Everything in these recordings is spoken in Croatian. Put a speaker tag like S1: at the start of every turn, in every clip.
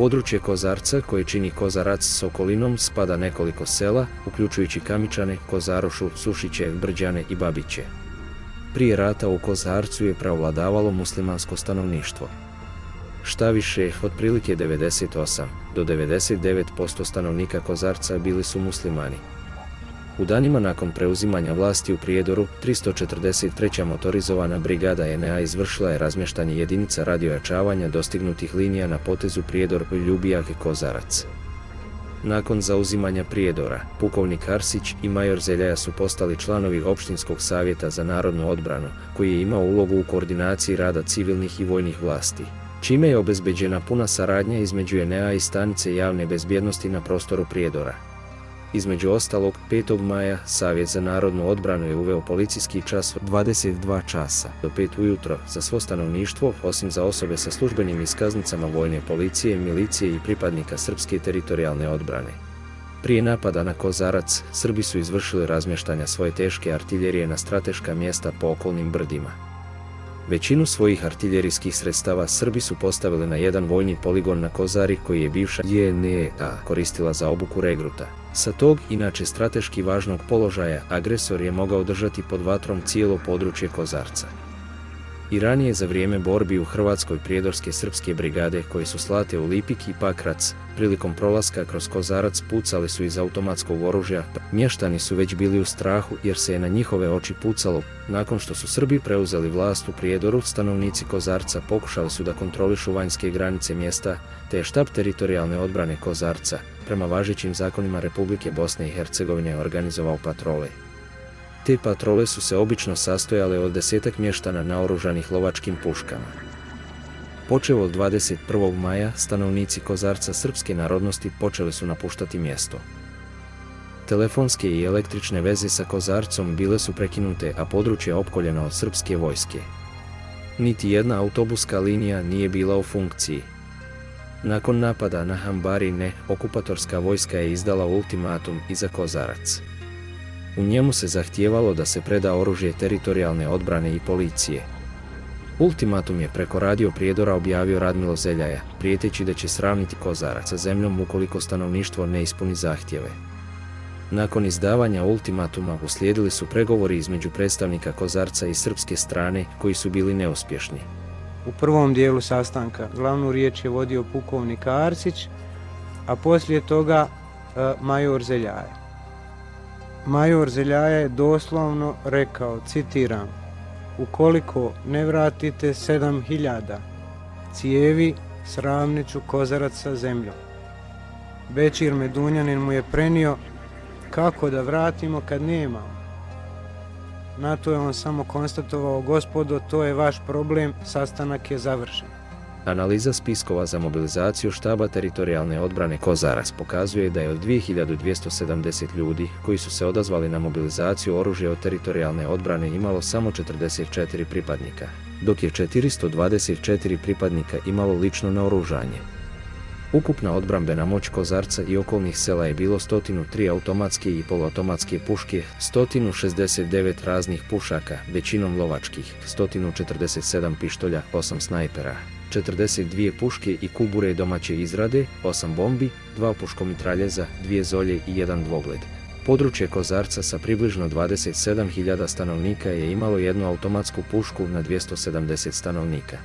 S1: područje Kozarca, koje čini Kozarac s okolinom, spada nekoliko sela, uključujući Kamičane, Kozarošu, Sušiće, Brđane i Babiće. Prije rata u Kozarcu je preovladavalo muslimansko stanovništvo. Štaviše, otprilike 98 do 99% stanovnika Kozarca bili su muslimani. U danima nakon preuzimanja vlasti u Prijedoru, 343. motorizovana brigada NA izvršila je razmještanje jedinica radiojačavanja dostignutih linija na potezu Prijedor-Ljubijak i Kozarac. Nakon zauzimanja Prijedora, pukovnik Arsić i major Zeljaja su postali članovi Opštinskog savjeta za narodnu odbranu, koji je imao ulogu u koordinaciji rada civilnih i vojnih vlasti, čime je obezbeđena puna saradnja između NA i stanice javne bezbjednosti na prostoru Prijedora. Između ostalog, 5. maja Savjet za narodnu odbranu je uveo policijski čas od 22 časa do 5 ujutro za svo stanovništvo, osim za osobe sa službenim iskaznicama vojne policije, milicije i pripadnika srpske teritorijalne odbrane. Prije napada na Kozarac, Srbi su izvršili razmještanja svoje teške artiljerije na strateška mjesta po okolnim brdima. Većinu svojih artiljerijskih sredstava Srbi su postavili na jedan vojni poligon na Kozari, koji je bivša JNA koristila za obuku regruta. Sa tog, inače strateški važnog položaja, agresor je mogao držati pod vatrom cijelo područje Kozarca. I ranije za vrijeme borbi u Hrvatskoj prijedorske srpske brigade koje su slate u Lipik i Pakrac, prilikom prolaska kroz Kozarac pucali su iz automatskog oružja. Mještani su već bili u strahu jer se je na njihove oči pucalo. Nakon što su Srbi preuzeli vlast u Prijedoru, stanovnici Kozarca pokušali su da kontrolišu vanjske granice mjesta, te je štab teritorijalne odbrane Kozarca, prema važećim zakonima Republike Bosne i Hercegovine, organizovao patrole. Te patrole su se obično sastojale od 10-ak mještana naoružanih lovačkim puškama. Počev od 21. maja, stanovnici Kozarca srpske narodnosti počeli su napuštati mjesto. Telefonske i električne veze sa Kozarcom bile su prekinute, a područje opkoljeno od srpske vojske. Niti jedna autobuska linija nije bila u funkciji. Nakon napada na Hambarine, okupatorska vojska je izdala ultimatum i za Kozarac. U njemu se zahtijevalo da se preda oružje teritorijalne odbrane i policije. Ultimatum je preko radio Prijedora objavio Radmilo Zeljaja, prijeteći da će sravniti Kozarac sa zemljom ukoliko stanovništvo ne ispuni zahtjeve. Nakon izdavanja ultimatuma uslijedili su pregovori između predstavnika Kozarca i srpske strane, koji su bili neuspješni.
S2: U prvom dijelu sastanka glavnu riječ je vodio pukovnik Arsić, a poslije toga major Zeljaja. Major Zeljaja je doslovno rekao, citiram: "Ukoliko ne vratite 7000 cijevi, sravnit ću Kozarac sa zemljom." Bećir Medunjanin mu je prenio: "Kako da vratimo kad nemamo?" Na to je on samo konstatovao: "Gospodo, to je vaš problem, sastanak je završen."
S1: Analiza spiskova za mobilizaciju štaba teritorijalne odbrane Kozarac pokazuje da je od 2270 ljudi koji su se odazvali na mobilizaciju oružja od teritorijalne odbrane imalo samo 44 pripadnika, dok je 424 pripadnika imalo lično naoružanje. Ukupna odbrambena moć Kozarca i okolnih sela je bilo 103 automatske i poluautomatske puške, 169 raznih pušaka, većinom lovačkih, 147 pištolja, 8 snajpera, 42 puške i kubure domaće izrade, 8 bombi, 2 puškomitraljeza, 2 zolje i 1 dvogled. Područje Kozarca sa približno 27.000 stanovnika je imalo jednu automatsku pušku na 270 stanovnika.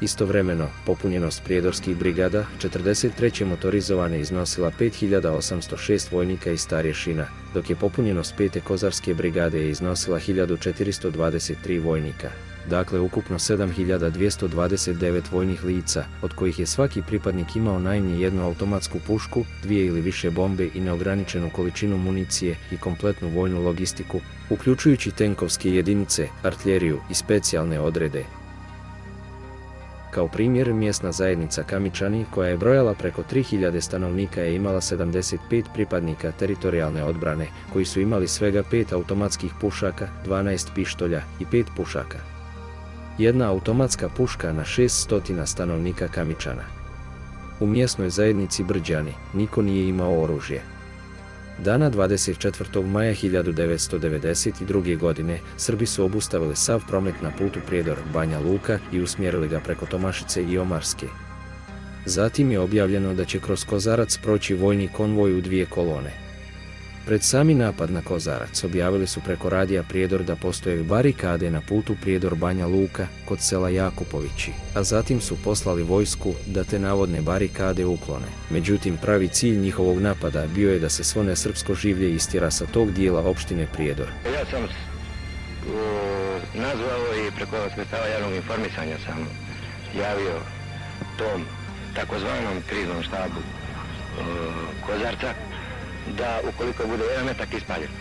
S1: Istovremeno, popunjenost prijedorskih brigada 43. motorizovane iznosila 5806 vojnika iz starješina, dok je popunjenost 5. kozarske brigade je iznosila 1423 vojnika. Dakle, ukupno 7229 vojnih lica, od kojih je svaki pripadnik imao najmanje jednu automatsku pušku, 2 ili više bombe i neograničenu količinu municije i kompletnu vojnu logistiku, uključujući tenkovske jedinice, artiljeriju i specijalne odrede. Kao primjer, mjesna zajednica Kamičani, koja je brojala preko 3000 stanovnika, je imala 75 pripadnika teritorijalne odbrane, koji su imali svega 5 automatskih pušaka, 12 pištolja i 5 pušaka. Jedna automatska puška na 600 stanovnika Kamičana. U mjesnoj zajednici Brđani niko nije imao oružje. Dana 24. maja 1992. godine Srbi su obustavili sav promet na putu Prijedor-Banja Luka i usmjerili ga preko Tomašice i Omarske. Zatim je objavljeno da će kroz Kozarac proći vojni konvoj u 2 kolone. Pred sami napad na Kozarac objavili su preko radija Prijedor da postoje barikade na putu Prijedor-Banja Luka kod sela Jakupovići, a zatim su poslali vojsku da te navodne barikade uklone. Međutim, pravi cilj njihovog napada bio je da se svo nesrpsko življe istjera sa tog dijela opštine Prijedor.
S3: Ja sam nazvao i preko sredstava javnog informisanja sam javio tom takozvanom kriznom štabu Kozarca da ukoliko bude jedan metak ispaljen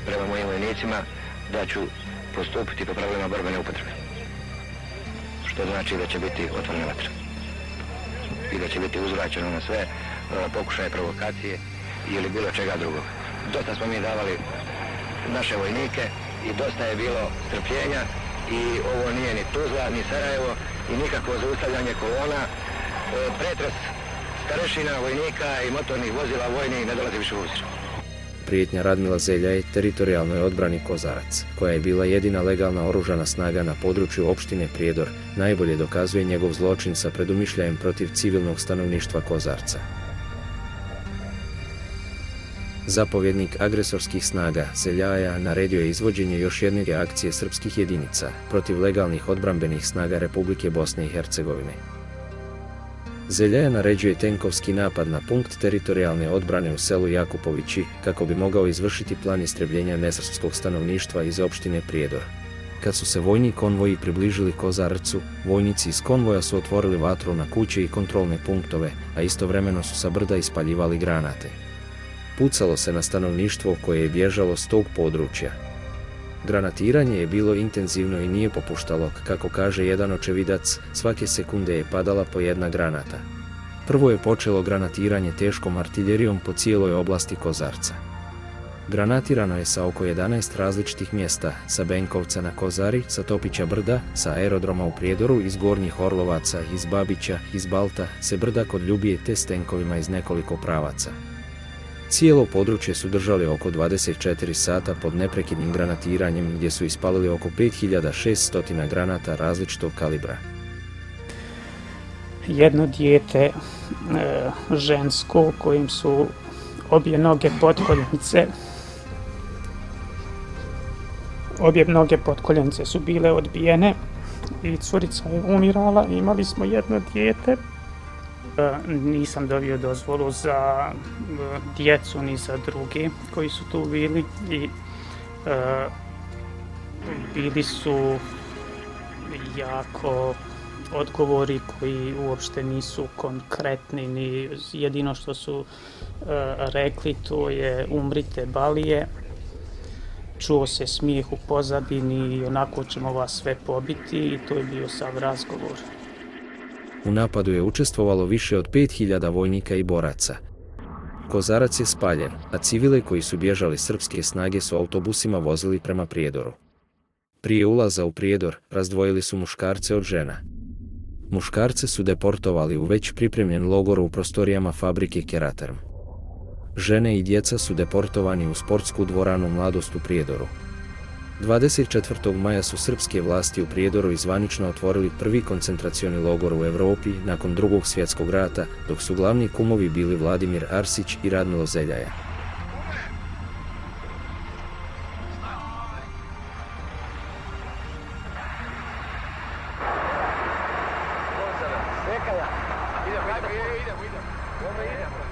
S3: prema mojim vojnicima, da ću postupiti po pravilima borbene upotrebe. Što znači da će biti otvorena vatra i da će biti uzvraćeno na sve pokušaje provokacije ili bilo čega drugog. Dosta smo mi davali naše vojnike i dosta je bilo strpljenja i ovo nije ni Tuzla, ni Sarajevo i nikakvo zaustavljanje kolona. Pretres starešina, vojnika i motornih vozila vojnih ne dolazi više u obzir.
S1: Prijetnja Radmila Zeljaje teritorijalnoj odbrani Kozarac, koja je bila jedina legalna oružana snaga na području opštine Prijedor, najbolje dokazuje njegov zločin sa predumišljajem protiv civilnog stanovništva Kozarca. Zapovjednik agresorskih snaga Zeljaja naredio je izvođenje još jedne akcije srpskih jedinica protiv legalnih odbrambenih snaga Republike Bosne i Hercegovine. Zeljaja naređuje tenkovski napad na punkt teritorijalne odbrane u selu Jakupovići kako bi mogao izvršiti plan istrebljenja nesrpskog stanovništva iz opštine Prijedor. Kad su se vojni konvoji približili Kozarcu, vojnici iz konvoja su otvorili vatru na kuće i kontrolne punktove, a istovremeno su sa brda ispaljivali granate. Pucalo se na stanovništvo koje je bježalo s tog područja. Granatiranje je bilo intenzivno i nije popuštalo, kako kaže jedan očevidac, svake sekunde je padala po jedna granata. Prvo je počelo granatiranje teškom artiljerijom po cijeloj oblasti Kozarca. Granatirano je sa oko 11 različitih mjesta, sa Benkovca na Kozari, sa Topića brda, sa aerodroma u Prijedoru, iz Gornjih Orlovaca, iz Babića, iz Balta, se brda kod Ljubije te s tenkovima iz nekoliko pravaca. Cijelo područje su držali oko 24 sata pod neprekidnim granatiranjem gdje su ispalili oko 5600 granata različitog kalibra.
S4: Jedno dijete žensko kojim su obje noge potkoljenice su bile odbijene i curica je umirala. Imali smo jedno dijete. Nisam dobio dozvolu za djecu ni za druge koji su tu bili i bili su jako odgovori koji uopšte nisu konkretni, ni jedino što su rekli to je umrite balije. Čuo se smijeh u pozadini i onako ćemo vas sve pobiti i to je bio sav razgovor.
S1: U napadu je učestvovalo više od 5000 vojnika i boraca. Kozarac je spaljen, a civile koji su bježali srpske snage su autobusima vozili prema Prijedoru. Prije ulaza u Prijedor razdvojili su muškarce od žena. Muškarce su deportovali u već pripremljen logor u prostorijama fabrike Keraterm. Žene i djeca su deportovani u sportsku dvoranu Mladost u Prijedoru. 24. maja su srpske vlasti u Prijedoru izvanično otvorili prvi koncentracioni logor u Europi nakon Drugog svjetskog rata, dok su glavni kumovi bili Vladimir Arsić i Radmilo Zeljaja.
S3: Idemo.